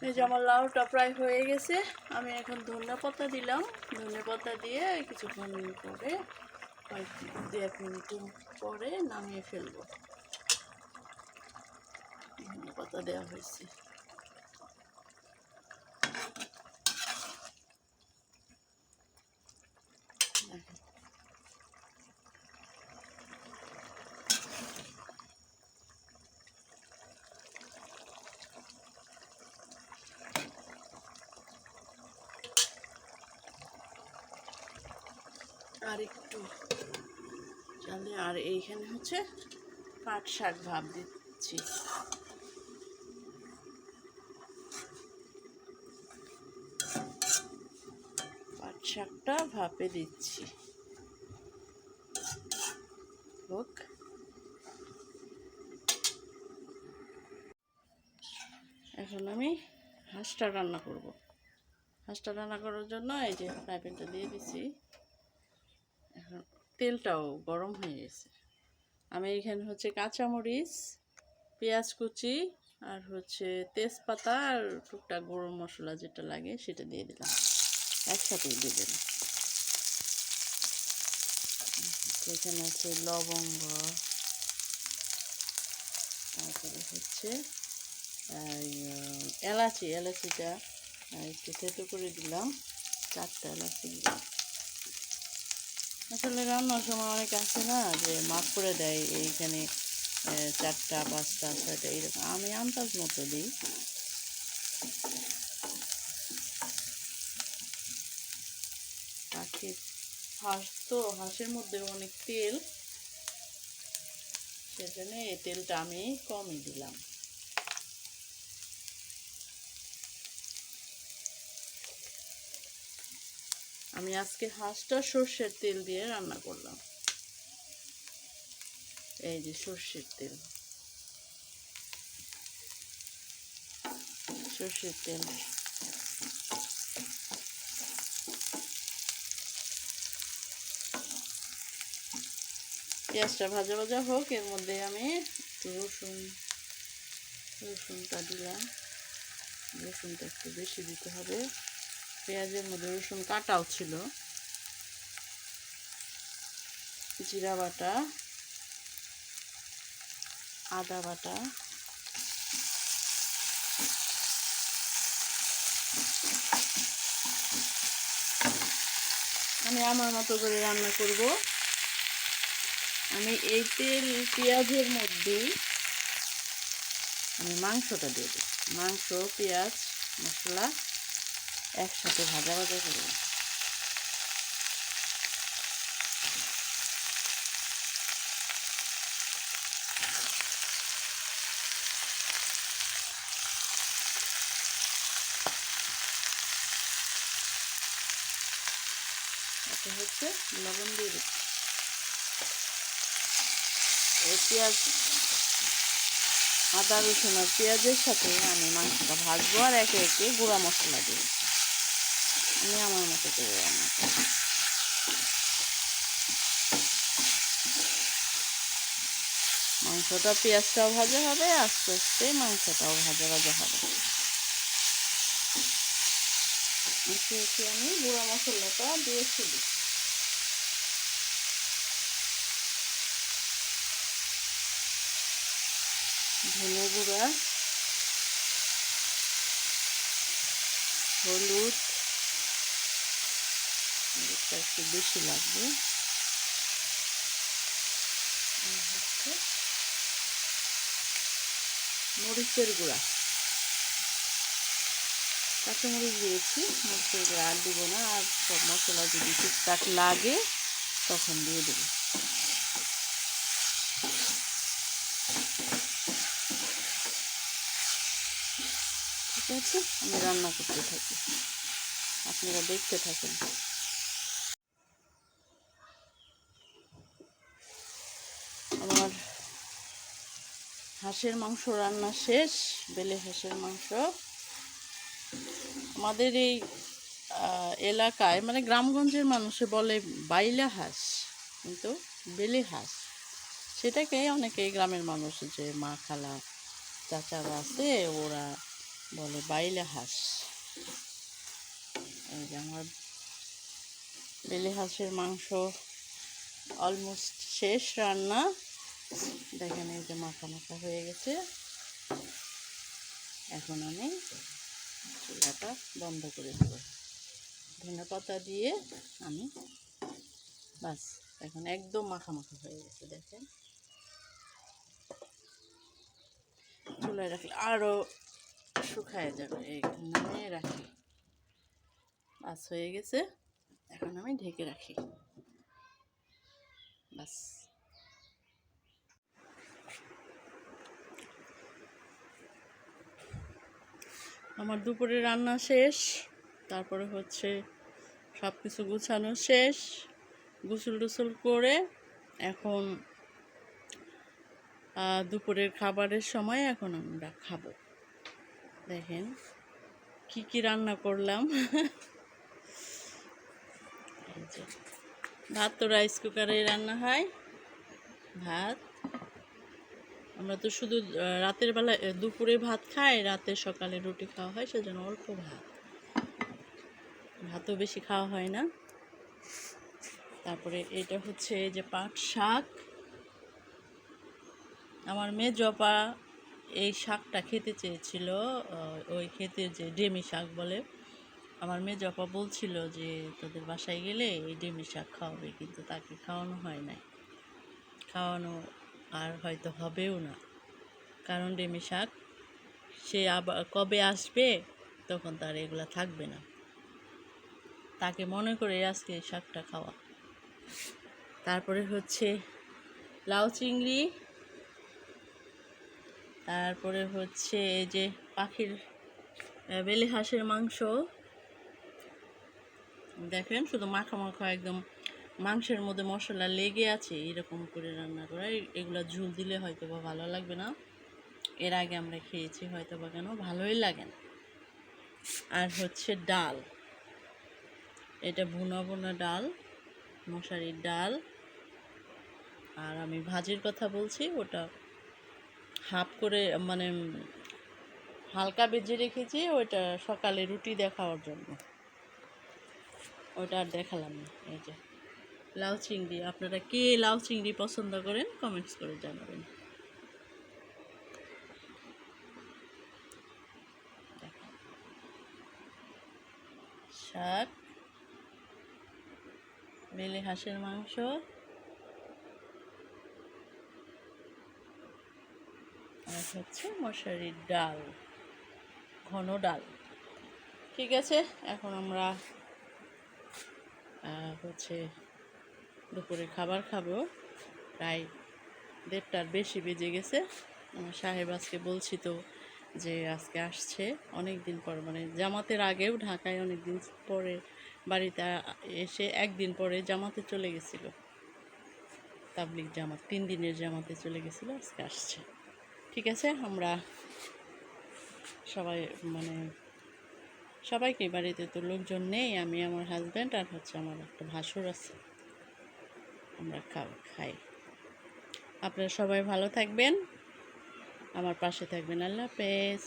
এই যে আমার লাউটা প্রায় হয়ে গেছে। আমি এখন ধনেপাতা দিলাম। ধনেপাতা দিয়ে কিছুক্ষণ পরে 1-2 মিনিট পরে নামিয়ে ফেলবো। ধনেপাতা দেওয়া হয়েছে। আর একটু চালে আর এইখানে হচ্ছে পাট শাক ভাপ দিচ্ছি। পাট শাকটা ভাপে দিচ্ছি। হোক, এখন আমি হাঁসটা রান্না করব। হাঁসটা রান্না করার জন্য এই যে ফ্রাই প্যানটা দিয়ে দিছি। এখন তেলটাও গরম হয়ে গেছে। আমি এখানে হচ্ছে কাঁচামরিচ, পেঁয়াজ কুচি আর হচ্ছে তেজপাতা আর টুকটাক গরম মশলা যেটা লাগে সেটা দিয়ে দিলাম। একসাথেই দিয়ে দিলাম। এখানে হচ্ছে লবঙ্গ, তারপরে হচ্ছে এলাচিটা একটু থেতো করে দিলাম। 4টা এলাচি দিলাম। আসলে রান্নার সময় অনেক আছে না যে মাপ করে দেয় এইখানে 4টা 5টা 6টা এরকম, আমি আন্দাজ মতো দিই। হাঁসের মধ্যে অনেক তেল, সেজন্য এই তেলটা আমি কমই দিলাম। আমি আজকে হাঁসটা সর্ষের তেল দিয়ে রান্না করলাম। এই যে সর্ষের তেল, পেঁয়াজটা ভাজা ভাজা হোক, এর মধ্যে আমি একটু রসুনটা দিলাম। রসুনটা একটু বেশি দিতে হবে। পেঁয়াজের মধ্যে রসুন কাটাও ছিল। জিরা বাটা, আদা বাটা, আমি আমার মতো করে রান্না করব। আমি এই তেল পেঁয়াজের মধ্যেই আমি মাংসটা দিয়ে দিই। মাংস, পেঁয়াজ, মশলা একসাথে ভাজা ভাজা করব। এটা হচ্ছে লবণ দিয়ে দিচ্ছি। এই পেঁয়াজ, আদা, রসুন আর পেঁয়াজের সাথে আমি মাংসটা ভাজবো আর একে একে গুঁড়া মশলা দেব। আমি আমার মতো করে রান্না করব। মাংসটা, পেঁয়াজটাও ভাজা হবে, আস্তে আস্তে মাংসটাও ভাজা ভাজা হবে। একে একে আমি গুঁড়া মশলাটা দিয়েছি। ধনে গুঁড়া, হলুদ, হলুদটা একটু বেশি লাগবে, হচ্ছে মরিচের গুঁড়া, কাঁচামরিচ দিয়েছি, মরিচের গুঁড়া আর দিব না। আর সব মশলা যদি টুকটাক লাগে তখন দিয়ে দেব। ঠিক আছে, আমি রান্না করতে থাকি, আপনারা দেখতে থাকেন। আমার হাঁসের মাংস রান্না শেষ। বেলে হাঁসের মাংস। আমাদের এই এলাকায় মানে গ্রামগঞ্জের মানুষে বলে বাইলা হাঁস, কিন্তু বেলে হাঁস। সেটাকে অনেকে গ্রামের মানুষ যে মা খালা চাচারা আছে ওরা বলে বাইলা হাঁস। এই যে আমার বেলে হাঁসের মাংস অলমোস্ট শেষ রান্না। দেখেন এই যে মাখা মাখা হয়ে গেছে। এখন আমি চুলাটা বন্ধ করে দেব। ধনেপাতা দিয়ে আমি বাস এখন একদম মাখা মাখা হয়ে গেছে। দেখেন চুলায় রাখলে আরও শুকায় যাবে। এখানে রাখি বাস হয়ে গেছে। এখন আমি ঢেকে রাখি বাস। আমার দুপুরে রান্না শেষ। তারপরে হচ্ছে সব কিছু গুছানো শেষ। গোসল টোসল করে এখন দুপুরের খাবারের সময় এখন আমরা খাবো। দেখেন কি কি রান্না করলাম। এই যে ভাত তো রাইস কুকারে রান্না হয়। ভাত আমরা তো শুধু রাতের বেলা দুপুরে ভাত খাই, রাতে সকালে রুটি খাওয়া হয়, সেজন্য অল্প ভাতও বেশি খাওয়া হয় না। তারপরে এটা হচ্ছে যে পাট শাক। আমার মেয়ে জপা এই শাকটা খেতে চেয়েছিল, ওই খেতে যে ডেমি শাক বলে। আমার মেয়ে জপা বলছিল যে তোদের বাসায় গেলে এই ডেমি শাক খাওয়াবে, কিন্তু তাকে খাওয়ানো হয় নাই, খাওয়ানো আর হয়তো হবেও না। কারণ ডেমি শাক সে আবার কবে আসবে তখন তার এগুলা থাকবে না। তাকে মনে করে আজকে এই শাকটা খাওয়া। তারপরে হচ্ছে লাউ চিংড়ি। তারপরে হচ্ছে এই যে পাখির বেলে হাঁসের মাংস। দেখেন শুধু মাখা মাখা একদম মাংসের মধ্যে মশলা লেগে আছে, এরকম করে রান্না করা। এগুলো ঝোল দিলে হয়তো বা ভালো লাগবে না। এর আগে আমরা খেয়েছি, হয়তো বা কেন ভালোই লাগে না। আর হচ্ছে ডাল, এটা ভুনা ভুনা ডাল, মশারির ডাল। আর আমি ভাজির কথা বলছি, ওটা হাফ করে মানে হালকা ভেজে রেখেছি, ওইটা সকালে রুটি দিয়ে খাওয়ার জন্য। ওটা আর দেখালাম না। এই যে লাউ চিংড়ি, আপনারা কে লাউ চিংড়ি পছন্দ করেন কমেন্টস করে জানাবেন। শাক, বেলে হাঁসের মাংস, আর হচ্ছে মশারির ডাল, ঘন ডাল। ঠিক আছে, এখন আমরা হচ্ছে দুপুরে খাবার খাবো। প্রায় 1:30টার বেশি বেজে গেছে। আমার সাহেব আজকে বলছি তো যে আজকে আসছে অনেক দিন পর, মানে জামাতের আগেও ঢাকায় অনেক দিন পরে বাড়িতে এসে একদিন পরে জামাতে চলে গেছিলো, তাবলিগ জামাত 3 দিনের জামাতে চলে গেছিলো, আজকে আসছে। ঠিক আছে, আমরা সবাই মানে সবাইকে, বাড়িতে তো লোকজন নেই, আমি আমার হাজব্যান্ড আর হচ্ছে আমার একটা ভাসুর আছে, আমরা খাই। আপনারা সবাই ভালো থাকবেন, আমার পাশে থাকবেন। আল্লাহ হাফেজ।